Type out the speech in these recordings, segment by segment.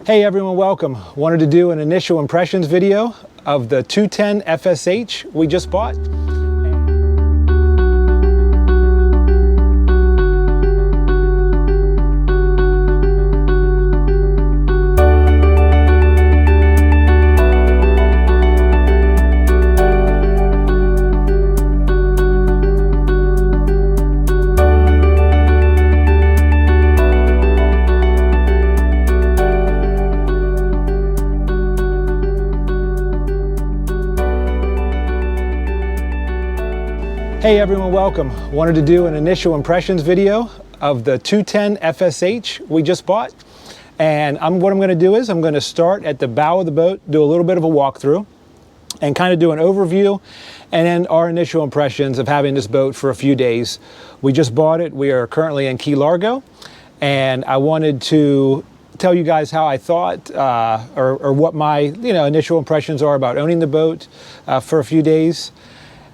Hey everyone, welcome. Wanted to do an initial impressions video of the 210 FSH we just bought. Hey everyone, welcome. Wanted to do an initial impressions video of the 210 FSH we just bought. And what I'm going to do is I'm going to start at the bow of the boat, do a little bit of a walkthrough, and kind of do an overview, and then our initial impressions of having this boat for a few days. We just bought it. We are currently in Key Largo, and I wanted to tell you guys how I thought or what my initial impressions are about owning the boat for a few days,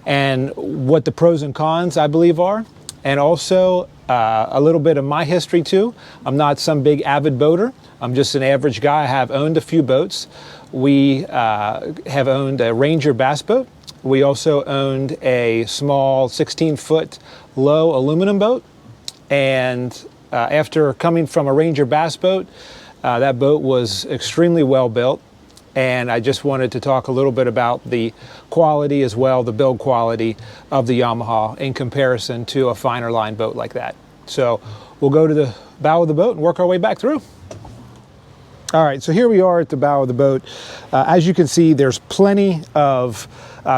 and what the pros and cons I believe are, and also a little bit of my history too. I'm not some big avid boater. I'm just an average guy. I have owned a few boats. We have owned a Ranger bass boat. We also owned a small 16-foot low aluminum boat. And after coming from a Ranger bass boat, that boat was extremely well built. And I just wanted to talk a little bit about the quality as well, the build quality of the Yamaha in comparison to a finer line boat like that. So we'll go to the bow of the boat and work our way back through. All right, so here we are at the bow of the boat. As you can see, there's plenty of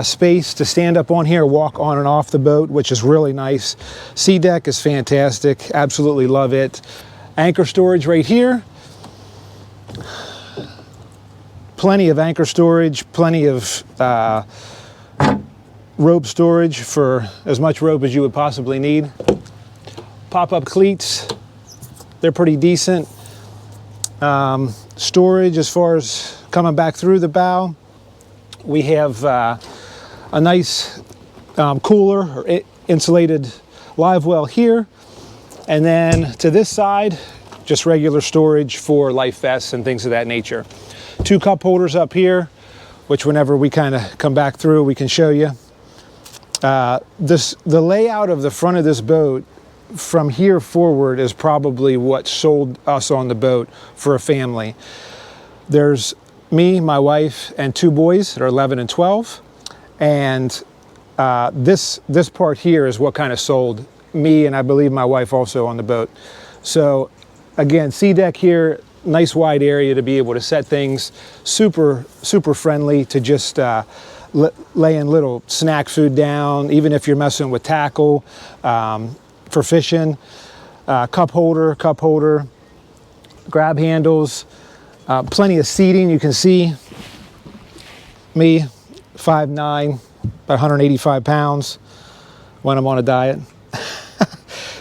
space to stand up on here, walk on and off the boat, which is really nice. Sea deck is fantastic, absolutely love it. Anchor storage right here. Plenty of anchor storage, plenty of rope storage for as much rope as you would possibly need. Pop-up cleats, they're pretty decent. Storage as far as coming back through the bow. We have a nice cooler or insulated live well here. And then to this side, just regular storage for life vests and things of that nature. 2 cup holders up here, which whenever we kind of come back through, we can show you. The layout of the front of this boat from here forward is probably what sold us on the boat for a family. There's me, my wife, and 2 boys that are 11 and 12. And this part here is what kind of sold me, and I believe my wife also, on the boat. So again, sea deck here, nice wide area to be able to set things, super friendly to just laying little snack food down, even if you're messing with tackle, for fishing. Cup holder, grab handles, plenty of seating. You can see me, 5'9", about 185 pounds when I'm on a diet.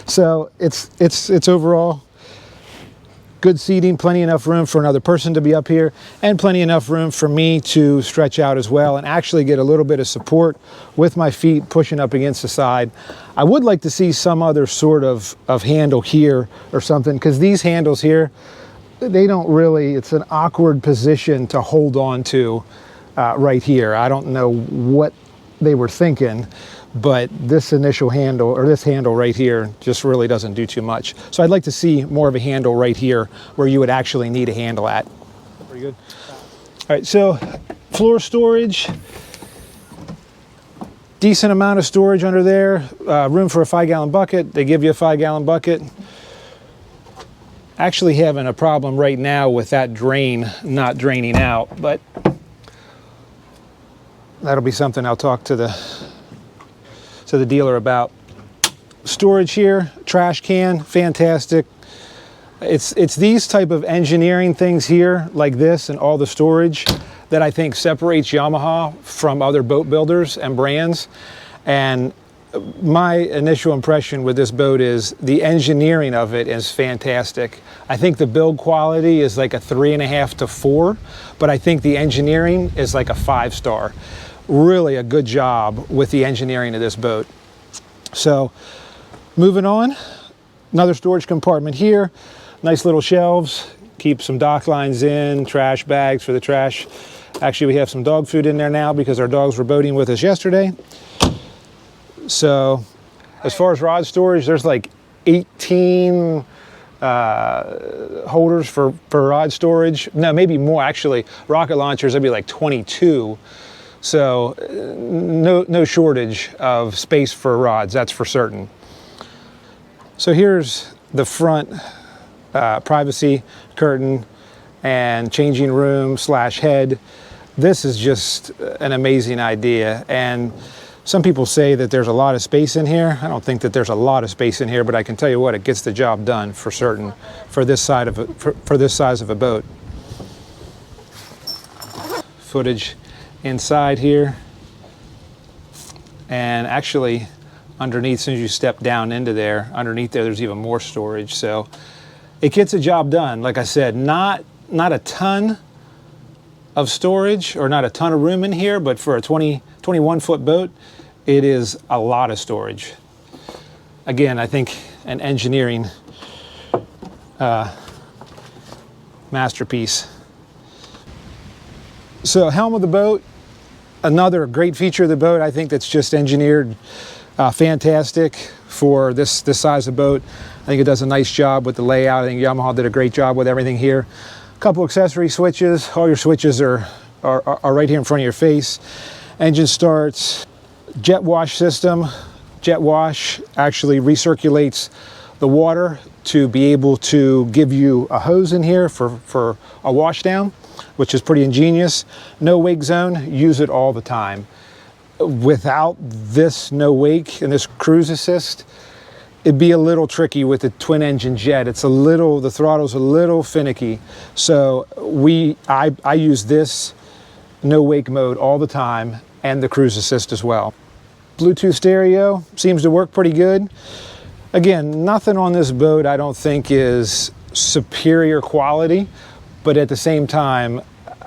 So it's overall good seating, plenty enough room for another person to be up here, and plenty enough room for me to stretch out as well and actually get a little bit of support with my feet pushing up against the side. I would like to see some other sort of handle here or something, because these handles here, they don't really, it's an awkward position to hold on to right here. I don't know what they were thinking, but this initial handle, or this handle right here, just really doesn't do too much. So I'd like to see more of a handle right here where you would actually need a handle at. Pretty good. All right, so floor storage, decent amount of storage under there. Room for a 5-gallon bucket. They give you a 5-gallon bucket. Actually having a problem right now with that drain not draining out, but that'll be something I'll talk to the dealer about. Storage here, trash can, fantastic. It's these type of engineering things here, like this and all the storage, that I think separates Yamaha from other boat builders and brands. And my initial impression with this boat is the engineering of it is fantastic. I think the build quality is like a 3.5 to 4, but I think the engineering is like a 5-star. Really a good job with the engineering of this boat. So moving on, another storage compartment here, nice little shelves, keep some dock lines in, trash bags for the trash. Actually, we have some dog food in there now because our dogs were boating with us yesterday. So as far as rod storage, there's like 18 holders for rod storage. No, maybe more actually. Rocket launchers, that'd be like 22. So no shortage of space for rods, that's for certain. So here's the front privacy curtain and changing room slash head. This is just an amazing idea. And some people say that there's a lot of space in here. I don't think that there's a lot of space in here, but I can tell you what, it gets the job done for certain for this side of for this size of a boat. Footage inside here, and actually underneath, as soon as you step down into there, underneath there's even more storage. So it gets the job done. Like I said, not a ton of storage or not a ton of room in here, but for a 21 foot boat, it is a lot of storage. Again, I think an engineering masterpiece. So helm of the boat, another great feature of the boat, I think that's just engineered fantastic for this size of boat. I think it does a nice job with the layout. I think Yamaha did a great job with everything here. A couple accessory switches. All your switches are right here in front of your face. Engine starts, jet wash system. Jet wash actually recirculates the water to be able to give you a hose in here for a wash down, which is pretty ingenious. No wake zone, use it all the time. Without this no wake and this cruise assist, it'd be a little tricky with the twin engine jet. The throttle's a little finicky. So I use this no wake mode all the time and the cruise assist as well. Bluetooth stereo seems to work pretty good. Again, nothing on this boat I don't think is superior quality, but at the same time,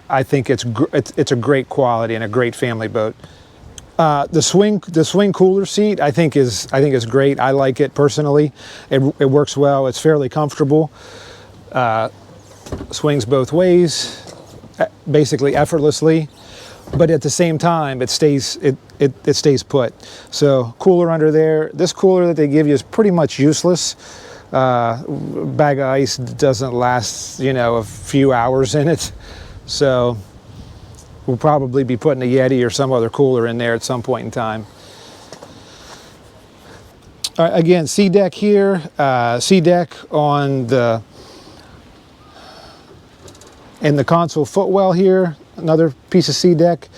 I think it's a great quality and a great family boat. The swing cooler seat I think is great. I like it personally. It works well. It's fairly comfortable. Swings both ways, basically effortlessly, but at the same time it stays put. So cooler under there. This cooler that they give you is pretty much useless. Bag of ice doesn't last, a few hours in it. So we'll probably be putting a Yeti or some other cooler in there at some point in time. All right, again, sea deck here, sea deck on the console footwell here, another piece of sea deck.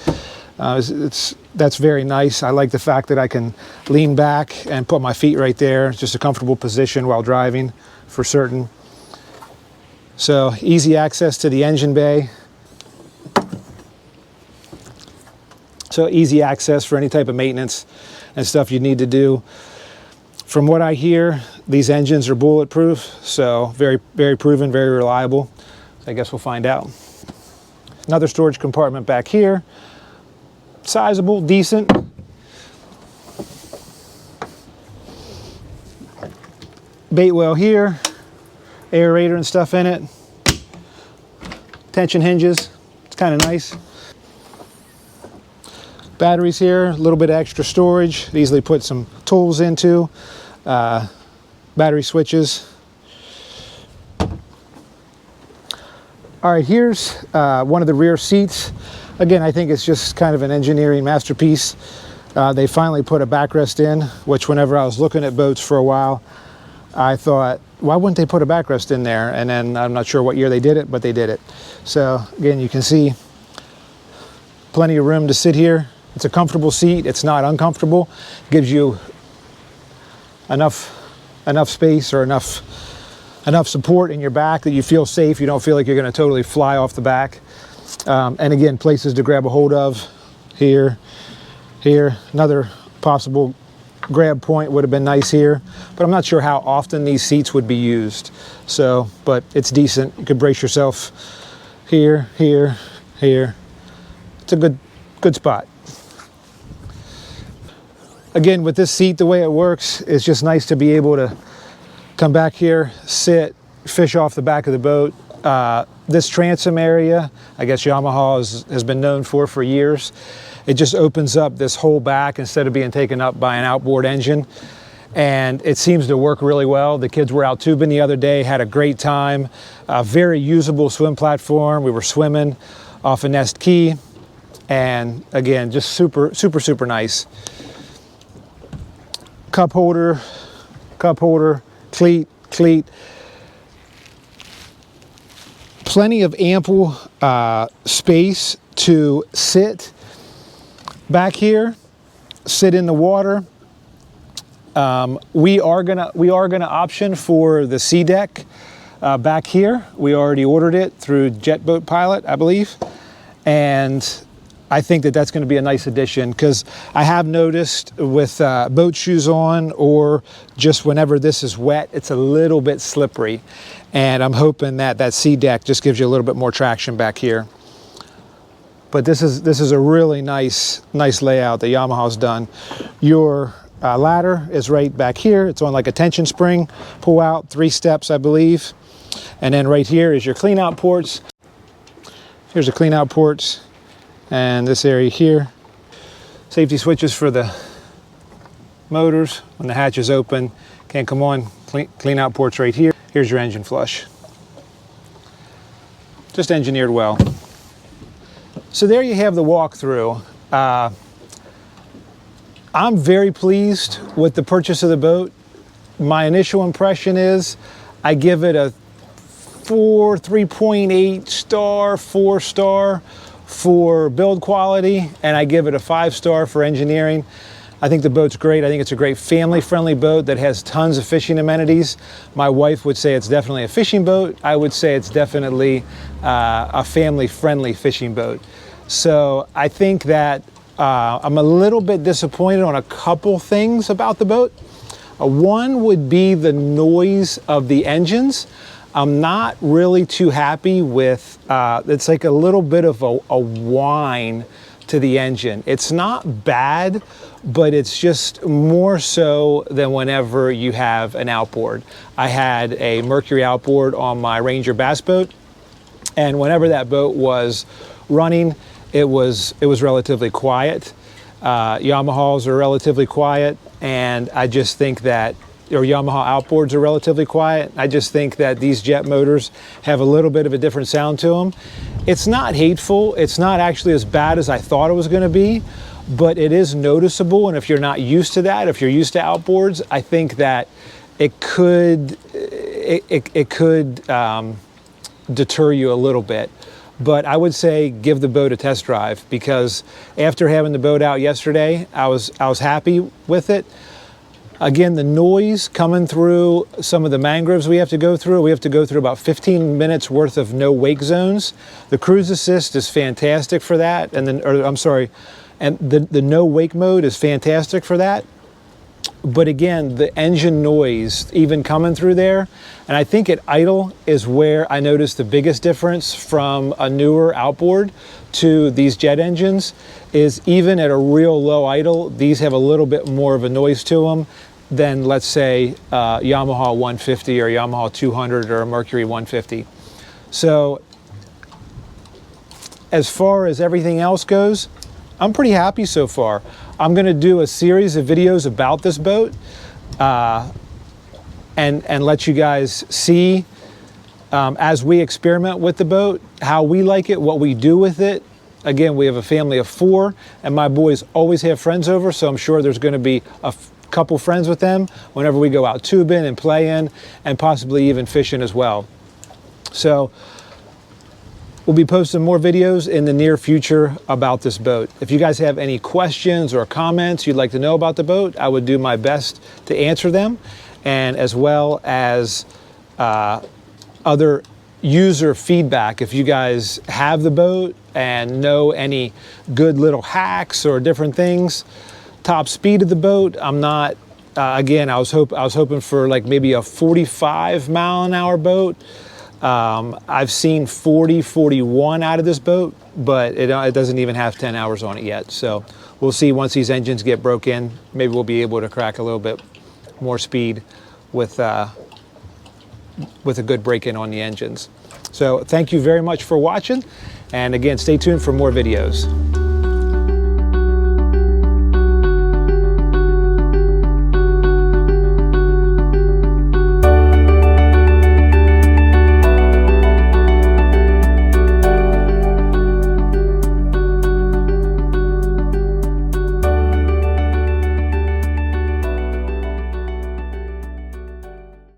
That's very nice. I like the fact that I can lean back and put my feet right there. It's just a comfortable position while driving for certain. So easy access to the engine bay. So easy access for any type of maintenance and stuff you need to do. From what I hear, these engines are bulletproof, so very, very proven, very reliable. So I guess we'll find out. Another storage compartment back here. Sizable, decent. Bait well here. Aerator and stuff in it. Tension hinges. It's kind of nice. Batteries here, a little bit of extra storage. Easily put some tools into. Battery switches. All right, here's one of the rear seats. Again, I think it's just kind of an engineering masterpiece. They finally put a backrest in, which whenever I was looking at boats for a while, I thought, why wouldn't they put a backrest in there? And then I'm not sure what year they did it, but they did it. So again, you can see plenty of room to sit here. It's a comfortable seat. It's not uncomfortable. It gives you enough space or enough support in your back that you feel safe. You don't feel like you're going to totally fly off the back. And again, places to grab a hold of. Here. Another possible grab point would have been nice here, but I'm not sure how often these seats would be used. So, but it's decent. You could brace yourself here. It's a good spot. Again, with this seat, the way it works, it's just nice to be able to come back here, sit, fish off the back of the boat, this transom area, I guess Yamaha has been known for years. It just opens up this whole back instead of being taken up by an outboard engine. And it seems to work really well. The kids were out tubing the other day, had a great time. A very usable swim platform. We were swimming off of Nest Key. And again, just super, super, super nice. Cup holder, cleat. Plenty of ample space to sit back here, sit in the water. We are gonna option for the sea deck back here. We already ordered it through Jet Boat Pilot, I believe, and I think that that's going to be a nice addition, because I have noticed with boat shoes on, or just whenever this is wet, it's a little bit slippery, and I'm hoping that that sea deck just gives you a little bit more traction back here. But this is a really nice layout that Yamaha's done. Your ladder is right back here. It's on like a tension spring. Pull out 3 steps, I believe, and then right here is your clean out ports. Here's the clean out ports. And this area here, safety switches for the motors. When the hatch is open, can't come on, clean out ports right here. Here's your engine flush. Just engineered well. So there you have the walkthrough. I'm very pleased with the purchase of the boat. My initial impression is I give it a 3.8 star, 4 star. For build quality, and I give it a 5 star for engineering. I think the boat's great. I think it's a great family-friendly boat that has tons of fishing amenities. My wife would say it's definitely a fishing boat. I would say it's definitely a family-friendly fishing boat. So I think that I'm a little bit disappointed on a couple things about the boat. One would be the noise of the engines. I'm not really too happy with, it's like a little bit of a whine to the engine. It's not bad, but it's just more so than whenever you have an outboard. I had a Mercury outboard on my Ranger bass boat, and whenever that boat was running, it was relatively quiet. Yamahas are relatively quiet, and I just think that or Yamaha outboards are relatively quiet. I just think that these jet motors have a little bit of a different sound to them. It's not hateful. It's not actually as bad as I thought it was going to be, but it is noticeable. And if you're not used to that, if you're used to outboards, I think that it could deter you a little bit. But I would say give the boat a test drive, because after having the boat out yesterday, I was happy with it. Again, the noise coming through some of the mangroves we have to go through about 15 minutes worth of no wake zones. The cruise assist is fantastic for that. And then, and the no wake mode is fantastic for that. But again, the engine noise even coming through there, and I think at idle is where I noticed the biggest difference from a newer outboard to these jet engines, is even at a real low idle, these have a little bit more of a noise to them than, let's say, Yamaha 150 or Yamaha 200 or a Mercury 150. So as far as everything else goes, I'm pretty happy so far. I'm going to do a series of videos about this boat and let you guys see as we experiment with the boat, how we like it, what we do with it. Again, we have a family of 4, and my boys always have friends over, so I'm sure there's going to be a couple friends with them whenever we go out tubing and playing, and possibly even fishing as well. So we'll be posting more videos in the near future about this boat. If you guys have any questions or comments you'd like to know about the boat, I would do my best to answer them, and as well as other user feedback. If you guys have the boat and know any good little hacks or different things. Top speed of the boat, I'm not, again, I was hoping for like maybe a 45 mile an hour boat. I've seen 40, 41 out of this boat, but it doesn't even have 10 hours on it yet. So we'll see once these engines get broke in. Maybe we'll be able to crack a little bit more speed with a good break-in on the engines. So thank you very much for watching. And again, stay tuned for more videos.